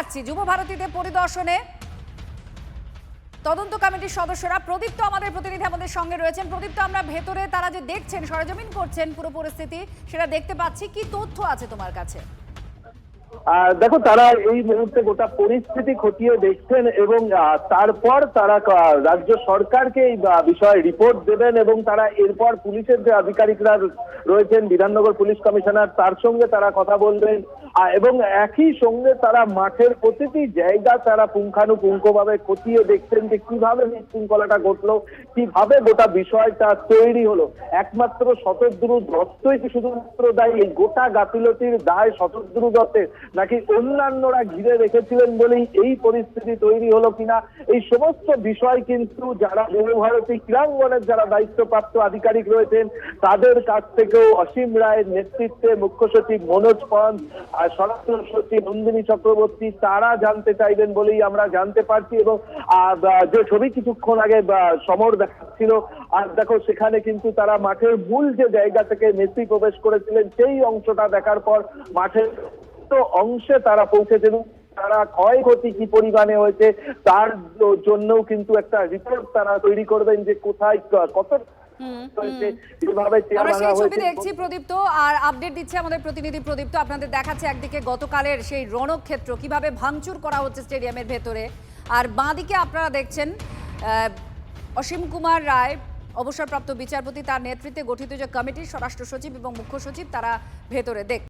রাখছি যুব ভারতীতে পরিদর্শনে তদন্ত কমিটির সদস্যরা। প্রদীপ্ত আমাদের প্রতিনিধি আমাদের সঙ্গে রয়েছেন। প্রদীপ্ত, আমরা ভেতরে তারা যে দেখছেন, সরেজমিন করছেন পুরো পরিস্থিতি, সেটা দেখতে পাচ্ছি। কি তথ্য আছে তোমার কাছে? দেখো, তারা এই মুহূর্তে গোটা পরিস্থিতি খতিয়ে দেখছেন এবং তারপর তারা রাজ্য সরকারকে এই বিষয়ে রিপোর্ট দেবেন এবং তারা এরপর পুলিশের যে আধিকারিকরা রয়েছেন, বিধাননগর পুলিশ কমিশনার, তার সঙ্গে তারা কথা বলবেন এবং একই সঙ্গে তারা মাঠের প্রতিটি জায়গা তারা পুঙ্খানুপুঙ্খভাবে খতিয়ে দেখছেন যে কিভাবে বিশৃঙ্খলাটা ঘটলো, কিভাবে গোটা বিষয়টা তৈরি হলো। একমাত্র শতদ্রু দত্তই কি শুধুমাত্র দায়ী? এই গোটা গাফিলতির দায় শতদ্রু দত্তের, নাকি অন্যান্যরা ঘিরে রেখেছিলেন বলেই এই পরিস্থিতি তৈরি হলো কিনা, এই সমস্ত বিষয় কিন্তু যারা যুবভারতী ক্রীড়াঙ্গনের যারা দায়িত্বপ্রাপ্ত আধিকারিক রয়েছেন তাদের কাছ থেকেও অসীম রায়ের নেতৃত্বে মুখ্য সচিব মনোজ পন্ত আর স্বরাষ্ট্র সচিব নন্দিনী চক্রবর্তী তারা জানতে চাইবেন বলেই আমরা জানতে পারছি। এবং যে ছবি কিছুক্ষণ আগে সমর দেখাচ্ছিল, আর দেখো সেখানে কিন্তু তারা মাঠের মূল যে জায়গা থেকে মেসি প্রবেশ করেছিলেন সেই অংশটা দেখার পর মাঠের অংশে তারা পৌঁছেছেন। তারা ক্ষয়ক্ষতি কি পরিমাণে হয়েছে তার জন্যও কিন্তু একটা রিপোর্ট তারা তৈরি করবেন যে কোথায় কত দেখছি। প্রদীপ্ত আর আপডেট দিচ্ছে আমাদের প্রতিনিধি প্রদীপ্ত। আপনাদের দেখাচ্ছে একদিকে গতকালের সেই রণক্ষেত্র কিভাবে ভাঙচুর করা হচ্ছে স্টেডিয়ামের ভেতরে, আর বাঁদিকে আপনারা দেখছেন অসীম কুমার রায় অবসরপ্রাপ্ত বিচারপতি, তার নেতৃত্বে গঠিত যে কমিটির স্বরাষ্ট্র সচিব এবং মুখ্য সচিব তারা ভেতরে